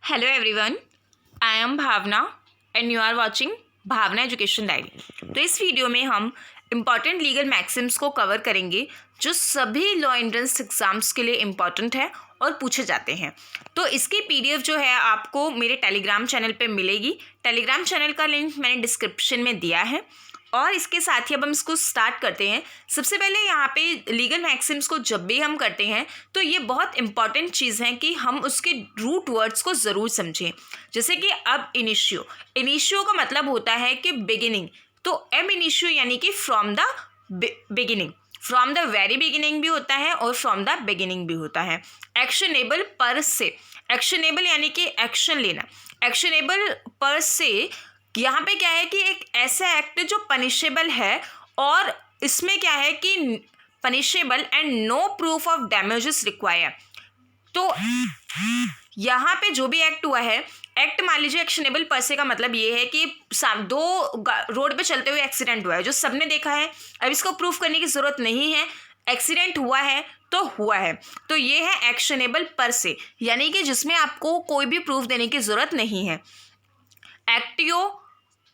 Hello everyone, I am Bhavna and you are watching Bhavna education diary. तो इस वीडियो में हम इम्पॉर्टेंट लीगल मैक्सिम्स को कवर करेंगे जो सभी लॉ एंट्रेंस एग्जाम्स के लिए इम्पॉर्टेंट है और पूछे जाते हैं। तो इसकी पीडीएफ जो है आपको मेरे टेलीग्राम चैनल पे मिलेगी। टेलीग्राम चैनल का लिंक मैंने डिस्क्रिप्शन में दिया है। और इसके साथ ही अब हम इसको स्टार्ट करते हैं। सबसे पहले यहाँ पे लीगल मैक्सिम्स को जब भी हम करते हैं तो ये बहुत इंपॉर्टेंट चीज़ है कि हम उसके रूट वर्ड्स को ज़रूर समझें। जैसे कि अब इनिशियो का मतलब होता है कि बिगिनिंग, तो एम इनिशियो यानी कि from the beginning, from the very beginning भी होता है और फ्रॉम द बिगिनिंग भी होता है। एक्शनेबल पर से, एक्शनेबल यानी कि एक्शन लेना। एक्शनेबल पर से यहाँ पे क्या है कि एक ऐसा एक्ट जो पनिशेबल है और इसमें क्या है कि punishable and no proof of damages require. तो यहाँ पे जो भी एक्ट हुआ है, एक्ट मान लीजिए एक्शनेबल पर से का मतलब ये है कि दो रोड पे चलते हुए एक्सीडेंट हुआ है जो सबने देखा है। अब इसको प्रूफ करने की जरूरत नहीं है, एक्सीडेंट हुआ है तो हुआ है। तो ये है एक्शनेबल पर से, यानी कि जिसमें आपको कोई भी प्रूफ देने की जरूरत नहीं है। एक्टियो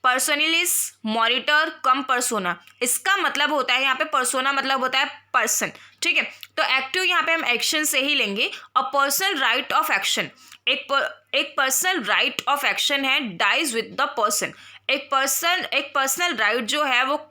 पर्सोनिलिस मॉरिटर कम पर्सोना, इसका मतलब होता है यहाँ पे पर्सोना मतलब होता है पर्सन, ठीक है। तो एक्टिव यहाँ पे हम एक्शन से ही लेंगे। A personal right of action, एक पर्सनल राइट ऑफ एक्शन है डाइज विद द पर्सन। एक पर्सनल राइट जो है वो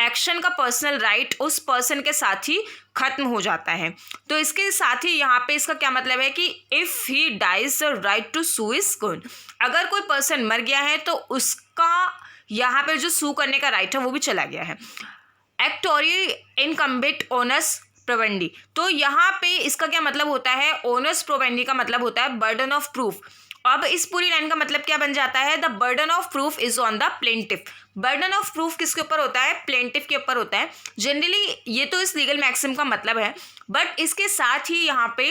एक्शन का पर्सनल राइट उस पर्सन के साथ ही खत्म हो जाता है। तो इसके साथ ही यहाँ पे इसका क्या मतलब है कि if he dies the right to sue is gone, अगर कोई पर्सन मर गया है तो उसका यहाँ पे जो सू करने का राइट है वो भी चला गया है। एक्टोरी इनकम्बिट ओनस प्रोवेंडी, तो यहाँ पे इसका क्या मतलब होता है, ओनस प्रोवेंडी का मतलब होता है बर्डन ऑफ प्रूफ। अब इस पूरी लाइन का मतलब क्या बन जाता है, the burden of proof is on the plaintiff. Burden of proof किसके ऊपर होता है, प्लेंटिफ के ऊपर होता है। जनरली ये तो इस लीगल मैक्सिम का मतलब है, बट इसके साथ ही यहाँ पे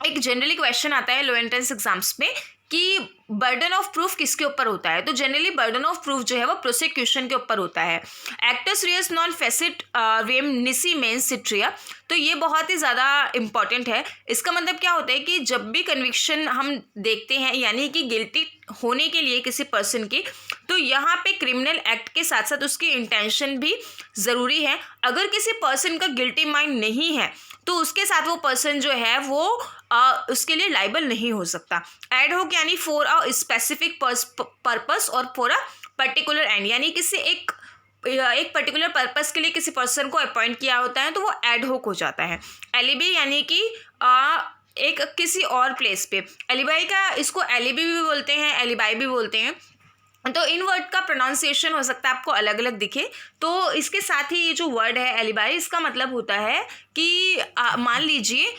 एक जनरली क्वेश्चन आता है लॉ एंट्रेंस एग्जाम्स में कि बर्डन ऑफ प्रूफ किसके ऊपर होता है। तो जनरली बर्डन ऑफ प्रूफ जो है वो प्रोसिक्यूशन के ऊपर होता है। एक्टस रियस नॉन फेसिट रेम निसी मेन सिट्रिया, तो ये बहुत ही ज़्यादा इंपॉर्टेंट है। इसका मतलब क्या होता है कि जब भी कन्विक्शन हम देखते हैं यानी कि गिल्टी होने के लिए किसी पर्सन की, तो यहाँ पे क्रिमिनल एक्ट के साथ साथ उसकी इंटेंशन भी ज़रूरी है। अगर किसी पर्सन का गिल्टी माइंड नहीं है तो उसके साथ वो पर्सन जो है वो उसके लिए लाइबल नहीं हो सकता। एड होक यानी फॉर अ स्पेसिफिक पर्पस और फॉर अ पर्टिकुलर एंड, यानी किसी एक पर्टिकुलर पर्पस के लिए किसी पर्सन को अपॉइंट किया होता है तो वो एड होक हो जाता है। एलिबी यानी कि एक किसी और प्लेस पे, एलिबाई का इसको एलिबी भी बोलते हैं, एलिबाई भी बोलते हैं। तो इन वर्ड का प्रोनाउंसिएशन हो सकता है आपको अलग अलग दिखे। तो इसके साथ ही ये जो वर्ड है एलिबाई, इसका मतलब होता है कि मान लीजिए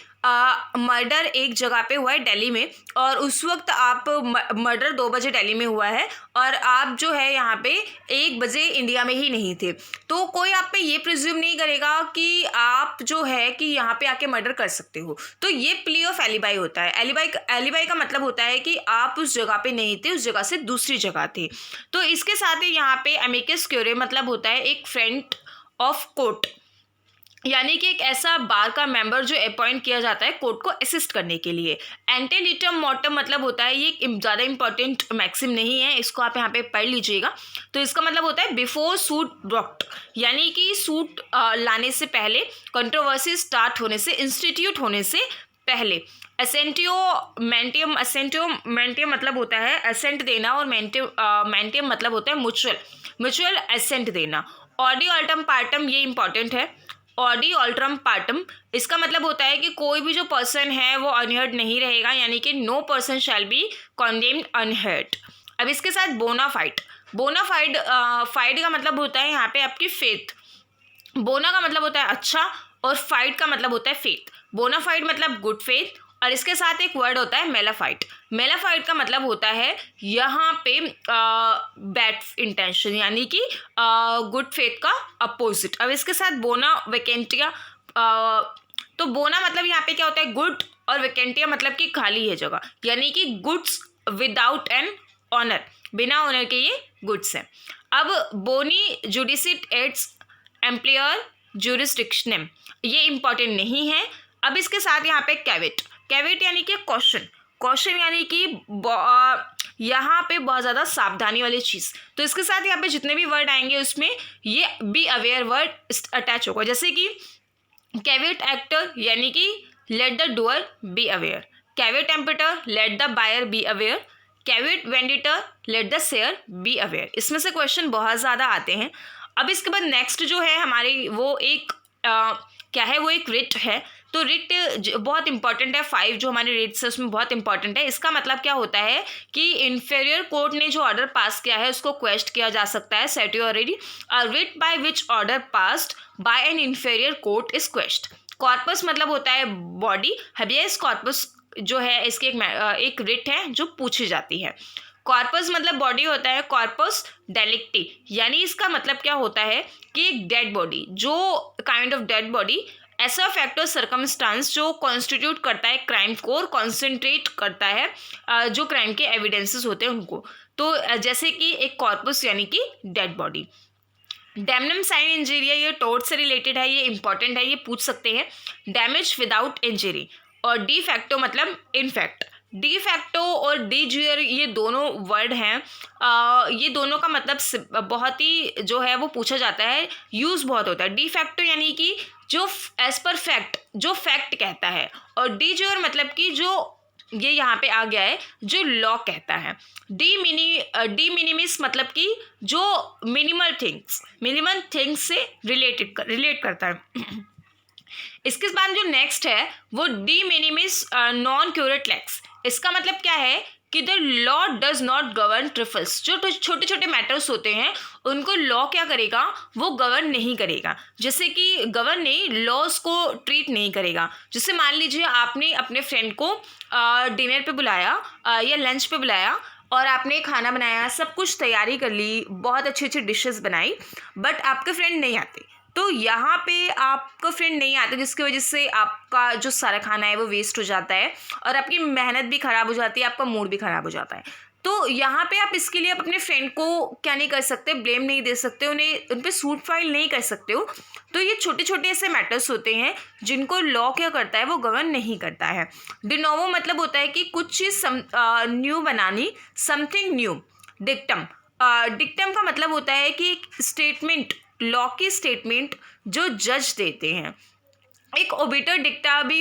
मर्डर एक जगह पे हुआ है दिल्ली में और उस वक्त आप मर्डर 2 बजे दिल्ली में हुआ है और आप जो है यहाँ पे 1 बजे इंडिया में ही नहीं थे, तो कोई आप पे ये प्रिज्यूम नहीं करेगा कि आप जो है कि यहाँ पे आके मर्डर कर सकते हो। तो ये प्ली ऑफ एलिबाई होता है। एलिबाई का मतलब होता है कि आप उस जगह पे नहीं थे, उस जगह से दूसरी जगह थे। तो इसके साथ ही यहाँ पे अमिकस क्यूरे मतलब होता है एक फ्रेंड ऑफ कोर्ट, यानी कि एक ऐसा बार का मेंबर जो अपॉइंट किया जाता है कोर्ट को असिस्ट करने के लिए। एंटेलिटम मॉर्टम मतलब होता है, ये ज़्यादा इंपॉर्टेंट मैक्सिम नहीं है, इसको आप यहाँ पे पढ़ लीजिएगा। तो इसका मतलब होता है बिफोर सूट ब्रॉक्ट, यानी कि सूट लाने से पहले, कंट्रोवर्सी स्टार्ट होने से, इंस्टीट्यूट होने से पहले। असेंटियो मेंटियम मतलब होता है असेंट देना और मेंटियम मतलब होता है म्यूचुअल असेंट देना। ऑडी अल्टम पार्टम, ये इंपॉर्टेंट है। ऑडी अल्ट्रम पार्टम, इसका मतलब होता है कि कोई भी जो पर्सन है वो अनहर्ड नहीं रहेगा, यानी कि no person shall be condemned unheard. अब इसके साथ बोनाफाइड, फाइड का मतलब होता है यहाँ पे आपकी फेथ। बोना का मतलब होता है अच्छा और फाइड का मतलब होता है फेथ। बोनाफाइड मतलब गुड फेथ और इसके साथ एक वर्ड होता है मेलाफाइड। मेलाफाइड का मतलब होता है यहाँ पे बैड इंटेंशन, यानी कि गुड फेथ का अपोजिट। अब इसके साथ बोना वेकेंटिया, तो बोना मतलब यहाँ पे क्या होता है गुड और वेकेंटिया मतलब कि खाली है जगह, यानी कि गुड्स विदाउट एन ऑनर, बिना ऑनर के ये गुड्स हैं। अब बोनी जुडिसिट एड्स एम्प्लॉयर जुरिस्डिक्शनम, ये इंपॉर्टेंट नहीं है। अब इसके साथ यहाँ पे कैविट यानी कि क्वेश्चन, कॉशन यानी कि यहाँ पे बहुत ज़्यादा सावधानी वाली चीज़। तो इसके साथ यहाँ पे जितने भी वर्ड आएंगे उसमें ये बी अवेयर वर्ड अटैच होगा, जैसे कि कैवेट एक्टर यानी कि let the doer be aware, कैवेट टेम्पटर let the buyer be aware, कैवेट वेंडिटर let the seller be aware. इसमें से क्वेश्चन बहुत ज़्यादा आते हैं। अब इसके बाद नेक्स्ट जो है हमारी वो एक क्या है, वो एक रिट है। तो रिट बहुत इंपॉर्टेंट है, 5 जो हमारे रिट्स है उसमें बहुत इंपॉर्टेंट है। इसका मतलब क्या होता है कि इन्फीरियर कोर्ट ने जो ऑर्डर पास किया है उसको क्वेश्चन किया जा सकता है। Set you already a writ by which order passed by N inferior court is question. Corpus मतलब होता है बॉडी, हबियस कॉर्पस जो है इसकी एक रिट है जो पूछी जाती है। कॉर्पस मतलब बॉडी होता है, कॉर्पस डेलिक्टी यानी इसका मतलब क्या होता है कि एक डेड बॉडी, जो काइंड ऑफ डेड बॉडी, ऐसा फैक्टर सर्कमस्टांस जो कॉन्स्टिट्यूट करता है क्राइम को और कॉन्सेंट्रेट करता है जो क्राइम के एविडेंसेस होते हैं उनको। तो जैसे कि एक कॉर्पस यानी कि dead body. Damnum sine injury है, ये टोर्ट से रिलेटेड है, ये इंपॉर्टेंट है, ये पूछ सकते हैं। डैमेज विदाउट इंजरी और डी फैक्टो मतलब इनफैक्ट। डी फैक्टो और डी ज्यूर ये दोनों वर्ड हैं, ये दोनों का मतलब बहुत ही जो है वो पूछा जाता है, यूज़ बहुत होता है। डी फैक्टो यानी कि जो एज पर फैक्ट, जो फैक्ट कहता है, और डी ज्यूर मतलब कि जो ये यहाँ पे आ गया है जो लॉ कहता है। डी मिनिमिस मतलब कि जो मिनिमल थिंग्स से रिलेट करता है। इसके बाद जो नेक्स्ट है वो डी मिनिमिस नॉन क्यूरेट लेक्स। इसका मतलब क्या है कि the law does not govern trifles, जो छोटे छोटे मैटर्स होते हैं उनको लॉ क्या करेगा, वो गवर्न नहीं करेगा। जैसे कि गवर्न नहीं, लॉज को ट्रीट नहीं करेगा। जैसे मान लीजिए आपने अपने फ्रेंड को डिनर पे बुलाया या लंच पे बुलाया और आपने खाना बनाया, सब कुछ तैयारी कर ली, बहुत अच्छी अच्छी डिशेस बनाई, बट आपके फ्रेंड नहीं आते। तो यहाँ पे आपका फ्रेंड नहीं आता जिसकी वजह से आपका जो सारा खाना है वो वेस्ट हो जाता है और आपकी मेहनत भी ख़राब हो जाती है, आपका मूड भी ख़राब हो जाता है। तो यहाँ पे आप इसके लिए आप अपने फ्रेंड को क्या नहीं कर सकते, ब्लेम नहीं दे सकते, उन्हें उन पर सूट फाइल नहीं कर सकते हो। तो ये छोटे छोटे ऐसे मैटर्स होते हैं जिनको लॉ क्या करता है, वो गवर्न नहीं करता है। डिनोवो मतलब होता है कि कुछ चीज़ न्यू बनानी, समथिंग न्यू। डिक्टम का मतलब होता है कि एक स्टेटमेंट, लॉ की स्टेटमेंट जो जज देते हैं। एक ओबिटर डिक्टा भी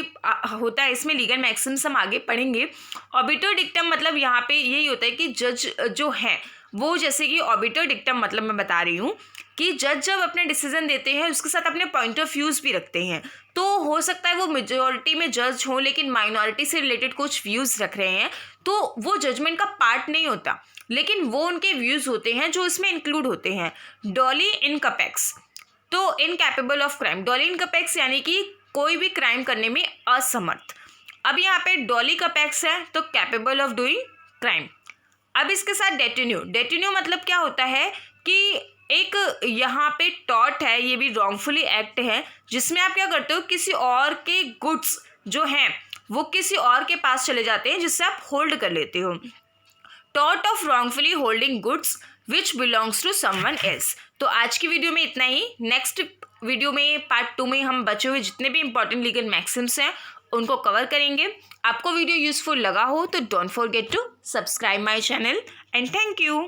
होता है, इसमें लीगल मैक्सिम्स हम आगे पढ़ेंगे। ओबिटर डिक्टम मतलब यहाँ पे यही होता है कि जज जो है वो, जैसे कि ओबिटर डिक्टम मतलब मैं बता रही हूँ कि जज जब अपने डिसीजन देते हैं उसके साथ अपने पॉइंट ऑफ व्यूज़ भी रखते हैं। तो हो सकता है वो मेजॉरिटी में जज हों लेकिन माइनॉरिटी से रिलेटेड कुछ व्यूज़ रख रहे हैं, तो वो जजमेंट का पार्ट नहीं होता, लेकिन वो उनके व्यूज़ होते हैं जो इसमें इंक्लूड होते हैं। डॉली इनकैपेक्स, तो इनकैपेबल ऑफ क्राइम। डॉली इनकैपेक्स यानी कि कोई भी क्राइम करने में असमर्थ। अब यहाँ पे डॉली कैपेक्स है तो कैपेबल ऑफ डूइंग क्राइम। अब इसके साथ डेटिन्यू मतलब क्या होता है कि एक यहाँ पे टॉट है, ये भी रॉन्गफुली एक्ट है जिसमें आप क्या करते हो, किसी और के गुड्स जो हैं वो किसी और के पास चले जाते हैं जिससे आप होल्ड कर लेते हो। टॉट of wrongfully holding goods which belongs to someone else. तो आज की वीडियो में इतना ही। नेक्स्ट वीडियो में पार्ट 2 में हम बचे हुए जितने भी इंपॉर्टेंट लीगल मैक्सिम्स हैं उनको कवर करेंगे। आपको वीडियो यूजफुल लगा हो तो don't forget to subscribe my channel and thank you.